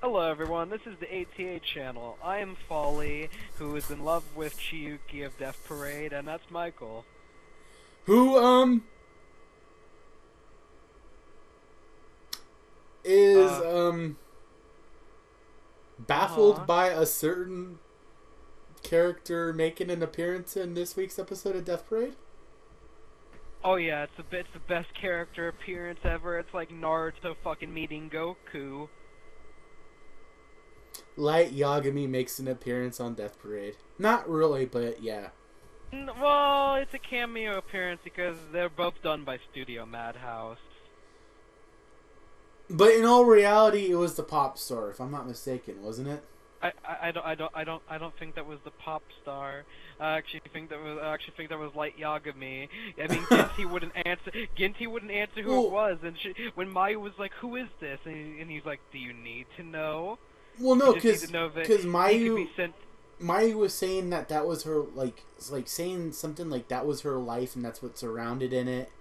Hello everyone, this is the ATA channel. I am Fally, who is in love with Chiyuki of Death Parade, and that's Michael. Who is Uh, baffled by a certain character making an appearance in this week's episode of Death Parade? oh yeah, it's the best character appearance ever. It's like Naruto fucking meeting Goku. Light Yagami makes an appearance on Death Parade. Not really, but yeah. Well, it's a cameo appearance because they're both done by Studio Madhouse. But in all reality, it was the pop star, if I'm not mistaken, wasn't it? I don't think that was the pop star. I actually think that was Light Yagami. I mean, Ginty wouldn't answer. Ginty wouldn't answer who it was, and when Mayu was like, "Who is this?" and he's like, "Do you need to know?" Well, no, because Mayu Mayu was saying that was her like saying something like that was her life and that's what surrounded in it.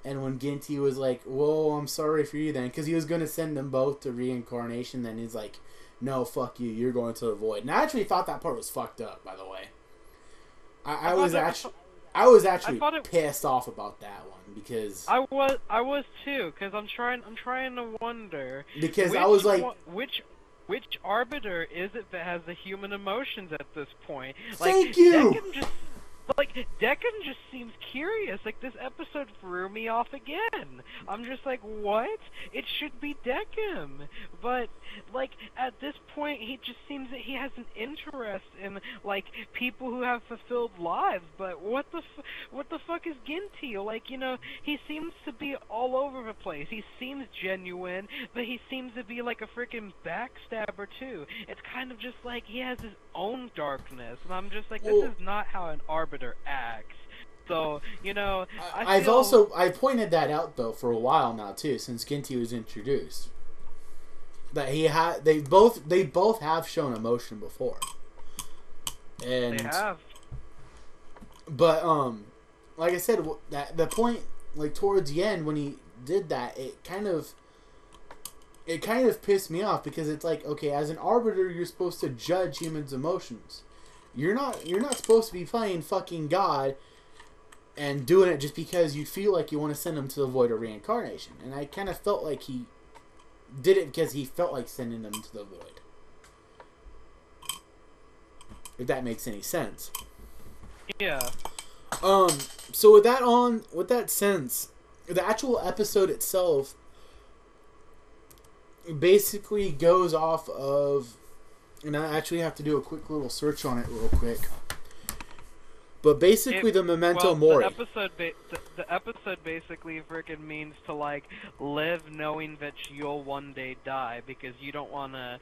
And when Ginty was like, "Whoa, I'm sorry for you," then because he was going to send them both to reincarnation, then he's like, "No, fuck you. You're going to the void." And I actually thought that part was fucked up. By the way, I was actually pissed off about that one because I was too, because I'm trying to wonder because I was like, which arbiter is it that has the human emotions at this point? Thank you. Deccan just seems curious. Like, this episode threw me off again. I'm just like, what? It should be Deccan. But, like, at this point, he just seems that he has an interest in, like, people who have fulfilled lives. But what the fuck is Ginty? Like, you know, he seems to be all over the place. He seems genuine, but he seems to be like a freaking backstabber, too. It's kind of just like he has his own darkness. And I'm just like, this is not how an arbiter acts. So, you know, I've pointed that out though for a while now too, since Ginty was introduced. That they both have shown emotion before. And they have. But like I said, that the point, like towards the end when he did that, it kind of pissed me off because it's like, okay, as an arbiter, you're supposed to judge humans' emotions. You're not supposed to be playing fucking God and doing it just because you feel like you want to send them to the void of reincarnation. And I kind of felt like he did it because he felt like sending them to the void. If that makes any sense. Yeah. So with that sense, the actual episode itself basically goes off of, and I actually have to do a quick little search on it real quick. But basically, the memento mori. The episode basically freaking means to, like, live knowing that you'll one day die, because you don't want to.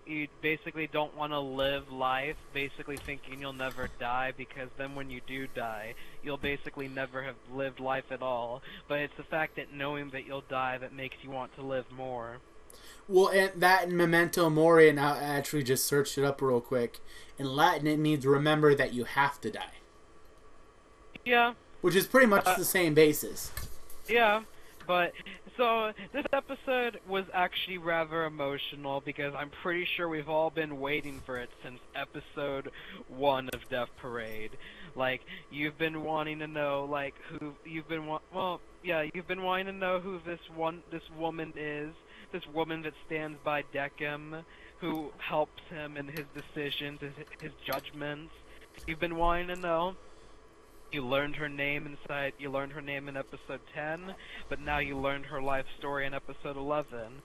You basically don't want to live life basically thinking you'll never die, because then when you do die, you'll basically never have lived life at all. But it's the fact that knowing that you'll die that makes you want to live more. Well, and that in memento mori, and I actually just searched it up real quick. In Latin, it means remember that you have to die. Yeah. Which is pretty much the same basis. Yeah, but so this episode was actually rather emotional because I'm pretty sure we've all been waiting for it since episode 1 of Death Parade. Like, you've been wanting to know, like, you've been wanting to know who this woman is. This woman that stands by Deccan, who helps him in his decisions, his judgments. You've been wanting to know. You learned her name in episode 10, but now you learned her life story in episode 11.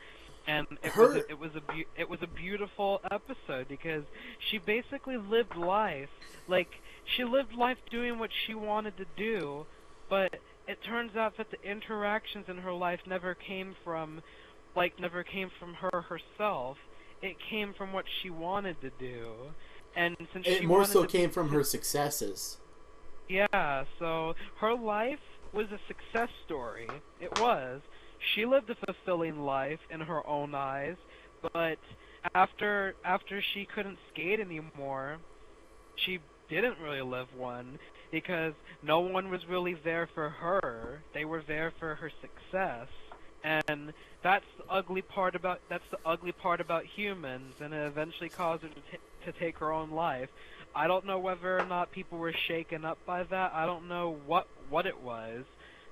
And it was a beautiful episode because she basically lived life. Like, she lived life doing what she wanted to do, but it turns out that the interactions in her life never came from her herself. It came from what she wanted to do. And since it more so came from her successes. Yeah, so her life was a success story. It was. She lived a fulfilling life in her own eyes, but after she couldn't skate anymore, she didn't really live one because no one was really there for her. They were there for her success. And that's the ugly part about humans, and it eventually caused her to take her own life. I don't know whether or not people were shaken up by that. I don't know what it was.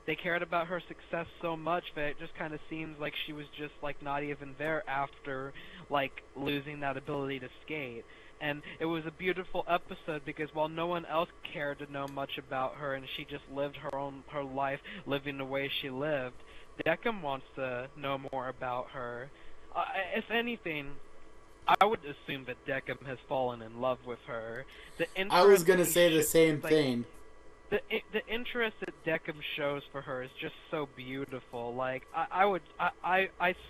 They cared about her success so much that it just kind of seems like she was just like not even there after like losing that ability to skate. And it was a beautiful episode because while no one else cared to know much about her and she just lived her life living the way she lived, Deckham wants to know more about her. If anything, I would assume that Deckham has fallen in love with her. I was gonna say the same thing. The interest that Deckham shows for her is just so beautiful. Like I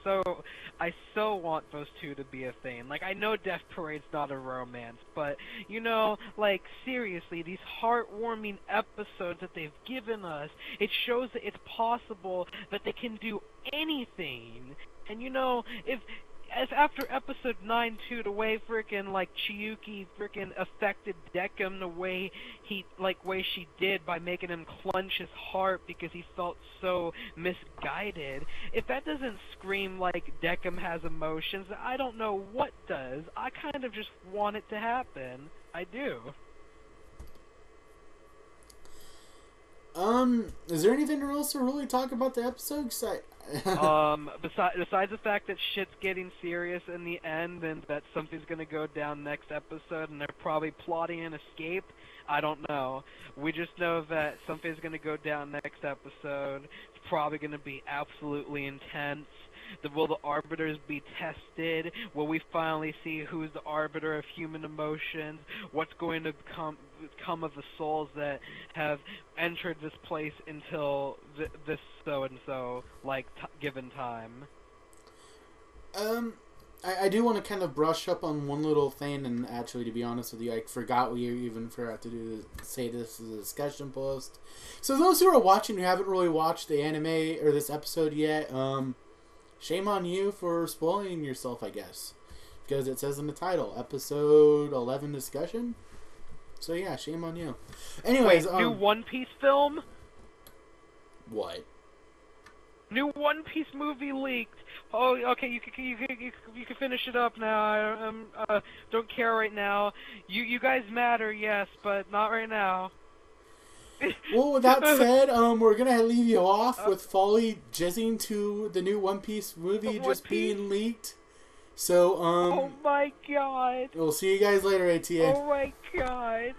so want those two to be a thing. Like I know Death Parade's not a romance, but you know, like seriously, these heartwarming episodes that they've given us, it shows that it's possible that they can do anything. And you know, as after episode 9 too, the way frickin' like Chiyuki frickin' affected Deckham the way she did by making him clench his heart because he felt so misguided. If that doesn't scream like Deckham has emotions, I don't know what does. I kind of just want it to happen. I do. Is there anything else to really talk about the episode? 'Cause besides the fact that shit's getting serious in the end and that something's gonna go down next episode and they're probably plotting an escape, I don't know. We just know that something's gonna go down next episode. It's probably gonna be absolutely intense. Will the arbiters be tested? Will we finally see who's the arbiter of human emotions? What's going to become of the souls that have entered this place until this so-and-so, like, given time? I do want to kind of brush up on one little thing, and actually, to be honest with you, I forgot we even forgot to say this as a discussion post. So those who are watching who haven't really watched the anime or this episode yet, shame on you for spoiling yourself, I guess. Because it says in the title, Episode 11 Discussion. So yeah, shame on you. Anyways, wait, new One Piece film? What? New One Piece movie leaked. Oh, okay, you can finish it up now. Don't care right now. You guys matter, yes, but not right now. Well, with that said, we're gonna leave you off with Fally jizzing to the new One Piece movie being leaked. So, oh my god. We'll see you guys later, ATA. Oh my god.